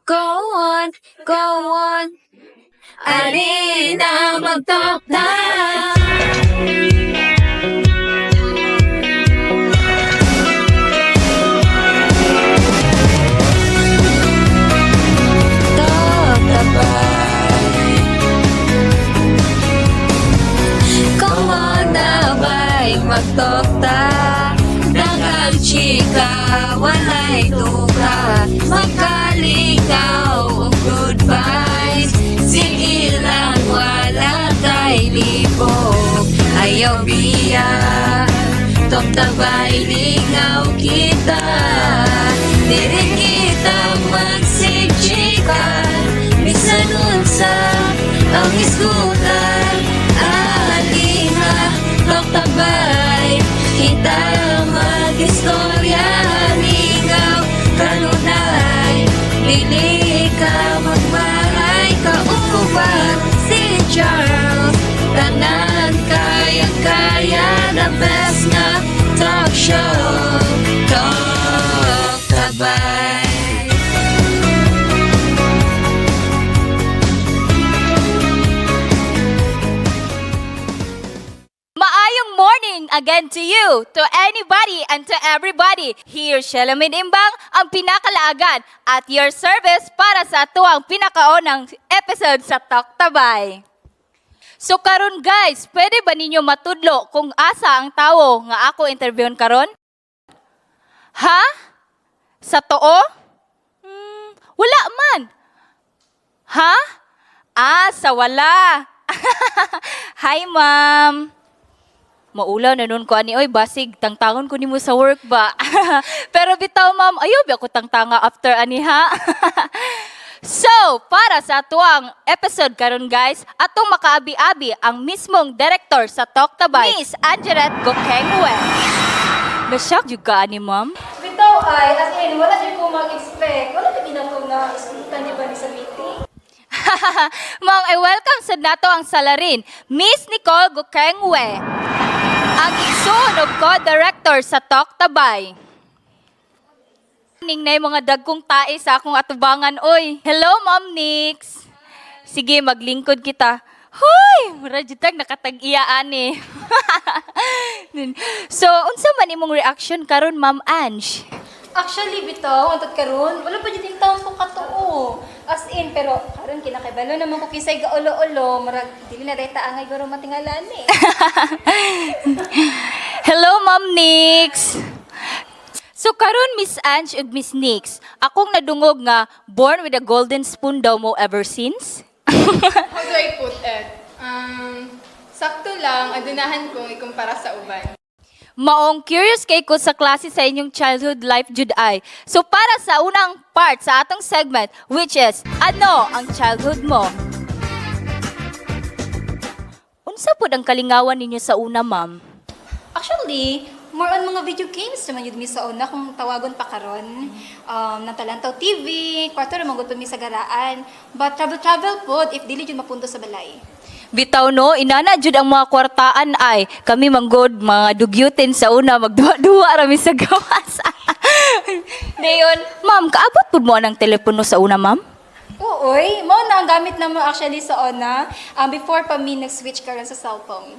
Go on, go on. Alina mag-top na. Top na ba? Come on na ba'y mag-top ta? Dagang chika, walay tuka. Magkaligaw ang good vibes. Sige lang, wala kay libog. Ayaw biya, top tabay, lingaw kita. Diri kita magsiksikan. Bisan unsa ang iskutan. Alina, top tabay, kita mag-istorya. Lingaw, kanunay, lili ka magmaray. Kaukupan si Charles. Tanan kaya-kaya, the best na talk show. Talk Tabay. Maayong morning again to you, to anybody and to everybody. Here, Shelamin Imbang, ang pinakalaagan at your service para sa tuwang pinakaunang episode sa Talk Tabay. So karon guys, pwede ba ninyo matudlo kung asa ang tawo nga ako interviewon karon? Ha? Sa too? Wala man. Ha? Sa wala. Hi, ma'am. Maulaw na nun ko ani, oy, basig, tangtangon ko nimo sa work ba? Pero bitaw, ma'am, ayaw ba ako tangtanga after ani, ha? So, para sa tuwang episode karon guys, atong makaabi-abi ang mismong director sa Talk Tabay, Miss Anjanette Gokengwe. Na-shock juga ani, ma'am? Bitaw ay, as in, wala din ko mag-expect. Wala din ako na islitan niya ba ni sa meeting? Ma'am, I welcome sa nato ang salarin, Miss Nicole Gokengwe, ang igsoon of co-director sa Talk Tabay. Ning na mga dagkong tae sa akong atubangan, oy. Hello, Ma'am Nix. Sige, maglingkod kita. Hoy, mura jutag nakatag-iyaan eh. So, unsa man imong reaction karon, Ma'am Ange? Actually, bitaw, antod karon, wala pa dito taon ko katuo. As in, pero karon kinakaibalo naman ko kisay gaulo-ulo, marag dili na dayta angay guro matingalan eh. Hello, Ma'am Nix. So karon Miss Ange ug Miss Nix, akong nadungog nga born with a golden spoon daw mo ever since. How do I put it? Sakto lang, adunahan kong ikumpara sa uban. Maong curious kay ko sa klase sa inyong childhood life jud ay. So para sa unang part sa atong segment, which is ano ang childhood mo? Unsa pud ang kalingawan ninyo sa una, ma'am? Actually, more on mga video games naman yun mi sa una kung tawagon pa karon. Nang Talantaw TV, kwarto naman gud mi sa garaan. But travel pod if dili jud mapunto sa balay. Bitaw no, inana jud ang mga kwartaan ay kami manggod mga dugyutin sa una magduwa-duwa rami sa gawas. Dayon, ma'am, kaabot pud mo ang telepono sa una, ma'am? Ooy, mo na ang gamit naman actually sa una before pa mi nag-switch karon sa cellphone.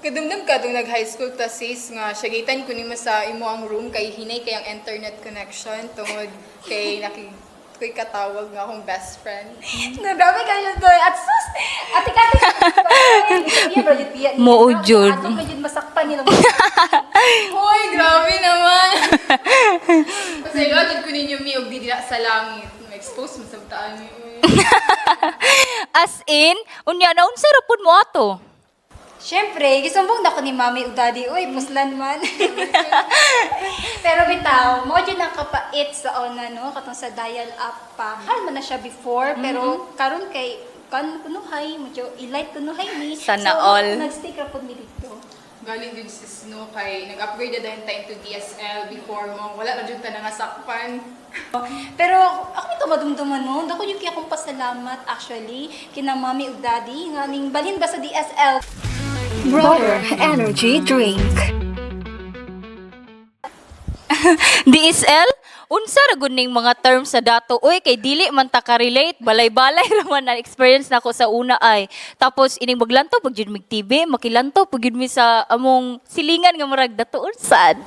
Kadumdum ka nung nag-high school ta sis nga siyagitan ko nimo sa imo ang room kay hinay kay ang internet connection tungod kay ko'y katawag nga akong best friend. Nagrabe kayo doy. At sus, ate kati Mo jud. Ato ka jud masakpan nila. Hoy, grabe naman. Kasi lodged ko ninyo mi og dili sa langit. Ma-expose mo sa taan ni. As in, unya na unsa ra pud mo ato? Siyempre, gisumbong na ko ni mami ug daddy. Uy, puslan man. Pero bitaw, mo dyan ang kapait sa ona, no? Katong sa dial-up pa. Hal man na siya before, pero karon kay kunuhay, medyo i-light kunuhay ni. Sana so, all. Nag-stick ra pud mi dito. Galing din si Snow kay nag-upgrade na dahil tayo to DSL before mo. Wala na dyan ta nangasakpan. Pero ako nito madumduman no. Dako yung kaya kong pasalamat actually kina mami ug daddy nga ning balhin ba sa DSL. Brother Energy Drink. DSL? Unsa ra gud ning mga terms sa dato oy kay dili man ta ka-relate balay-balay ra man na experience nako sa una ay. Tapos ining maglantaw pag jud mig TV, makilantaw pag jud mi sa among silingan nga murag dato sad.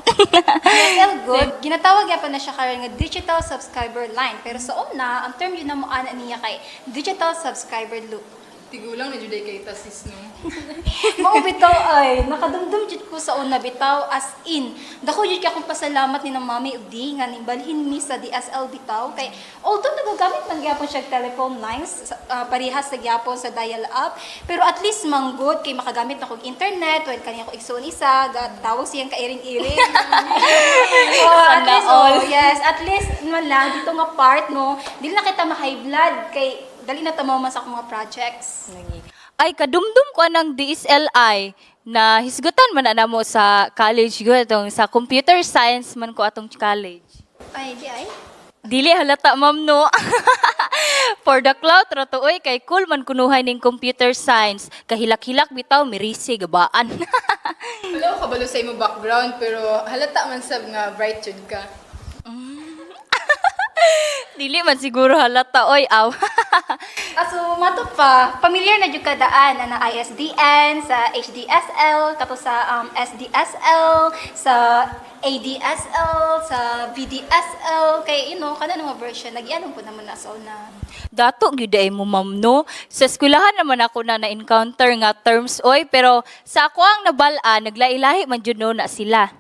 DSL good. Ginatawag pa na siya karon nga digital subscriber line. Pero sa una, ang term yun na mo ana niya kay digital subscriber loop. Tigulang na juday kay tasis no. Mao bitaw ay nakadumdum jud ko sa una bitaw as in. Dako jud kay akong pasalamat ni ng mami ug di nga nimbalhin mi sa DSL bitaw kay although nagagamit man gyapon siya telephone lines parehas sa gyapon sa dial up pero at least manggod kay makagamit na kog internet when kaniya ko igsoon isa tawag siyang kairing-iring. At Sana least all. yes, at least man lang dito nga part no, dili na kita ma-high blood kay dali na tamaw man sa akong mga projects. Ay kadumdum ko anang DSLI na hisgutan man na mo sa college gud atong sa computer science man ko atong college. Ay, di ay. Dili halata ma'am no. For the cloud ra to oy kay cool man kunuhay ning computer science. Kahilak-hilak bitaw mirisi gabaan. Wala ko kabalo sa imo background pero halata man sab nga bright jud ka. Dili man siguro halata oy aw. So, mato pa, familiar na jud ka daan na ISDN, sa HDSL, tapos sa SDSL, sa ADSL, sa VDSL, kay you know, kada mga version, nag-ianong ko naman na so na. Dato gyud ay mo ma'am no. Sa eskwelahan naman ako na encounter nga terms oy pero sa ako ang nabal-an naglailahi man jud no na sila.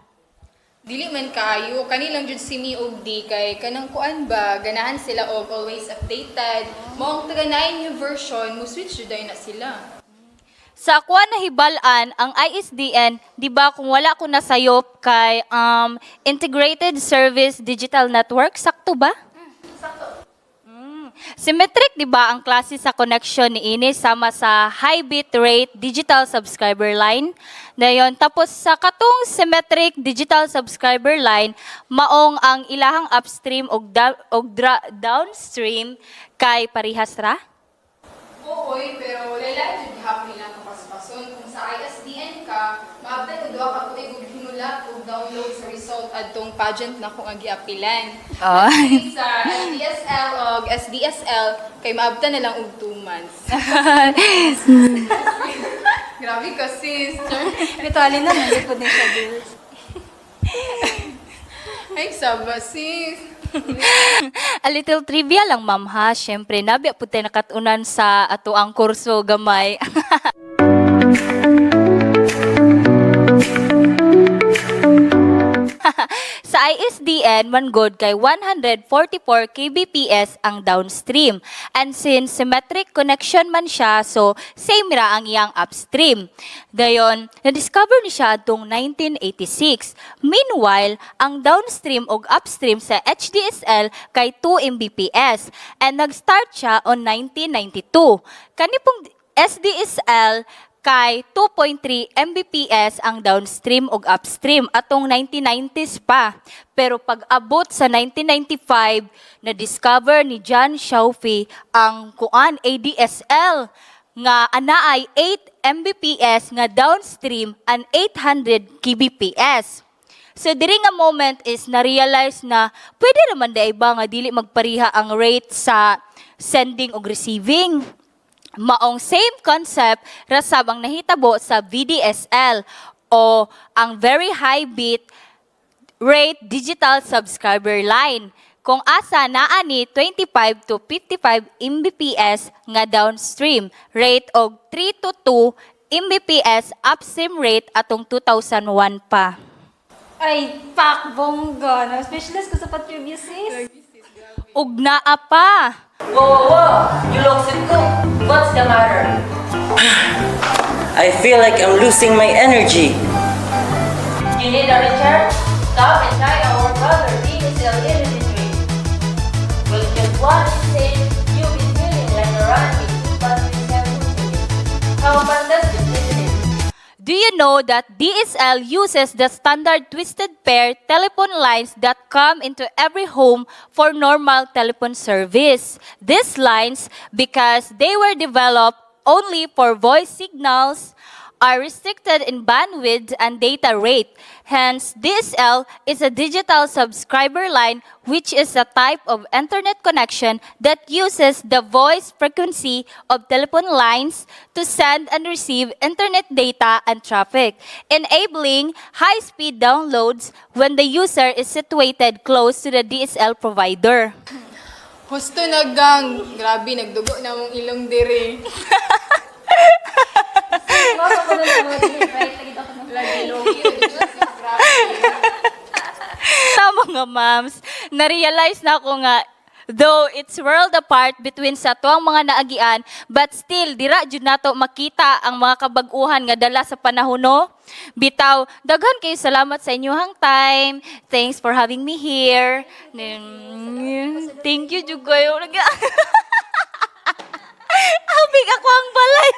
Dili man kaayo, kanilang jud si mi og di kay kanang kuan ba, ganahan sila og always updated. Mao ang taga 9 new version, mo switch jud na sila. Sa ako nahibal-an ang ISDN, di ba kung wala ko nasayop kay Integrated Service Digital Network, sakto ba? Symmetric, di ba, ang klase sa connection ni ini sama sa high bit rate digital subscriber line. Dayon, tapos sa katong symmetric digital subscriber line, maong ang ilahang upstream og downstream kay parihas ra. Ooy, pero wala jud hapon lang kapaspason kung sa ISDN ka, maabtan og duha ka tuig og hinulak og download sa result adtong pageant na kung agi-apilan. Sa DSL og SDSL kay maabtan na lang og 2 months. Grabe ka sis. Ritualin na, nalipod na siya, girls. Ay, saba sis. A little trivia lang ma'am ha. Syempre, nabi po tayo nakatunan sa ato ang kurso gamay. Sa ISDN, man god kay 144 kbps ang downstream. And since symmetric connection man siya, so same ra ang iyang upstream. Dayon, na-discover ni siya atong 1986. Meanwhile, ang downstream o upstream sa HDSL kay 2 Mbps. And nag-start siya on 1992. Kanipong SDSL kay 2.3 Mbps ang downstream ug upstream atong 1990s pa. Pero pag-abot sa 1995, na-discover ni John Xiaofi ang kuan ADSL nga anaay 8 Mbps nga downstream and 800 kbps. So diri nga moment is na-realize na pwede naman da iba nga dili magpariha ang rate sa sending ug receiving. Maong same concept rasab ang nahitabo sa VDSL o ang very high bit rate digital subscriber line. Kung asa naa ni 25 to 55 Mbps nga downstream rate og 3 to 2 Mbps upstream rate atong 2001 pa. Ay, pak, bongga. Na-specialist ko sa previous sis. Ug naa pa. Whoa, you look so cool. What's the matter? I feel like I'm losing my energy. You need a recharge? Stop and try our brother DSL energy drink. With just one sip, you'll be feeling like a run with 2 batteries every. How fantastic, isn't it? Do you know that DSL uses the standard twisted pair telephone lines that come into every home for normal telephone service? These lines, because they were developed only for voice signals, are restricted in bandwidth and data rate. Hence, DSL is a digital subscriber line, which is a type of internet connection that uses the voice frequency of telephone lines to send and receive internet data and traffic, enabling high-speed downloads when the user is situated close to the DSL provider. Husto nagang, grabe, nagdugo na mong ilong dire. Mama ko na naman, right? Lagi ako na. Lagi logi, grabe. Tama nga, ma'ams. Na-realize na ako nga, though it's world apart between sa tuwang mga naagian, but still, dira jud nato makita ang mga kabag-uhan nga dala sa panahon, no? Bitaw, daghan kayo salamat sa inyong time. Thanks for having me here. Thank you, jud kayo. Habig ako ang balay.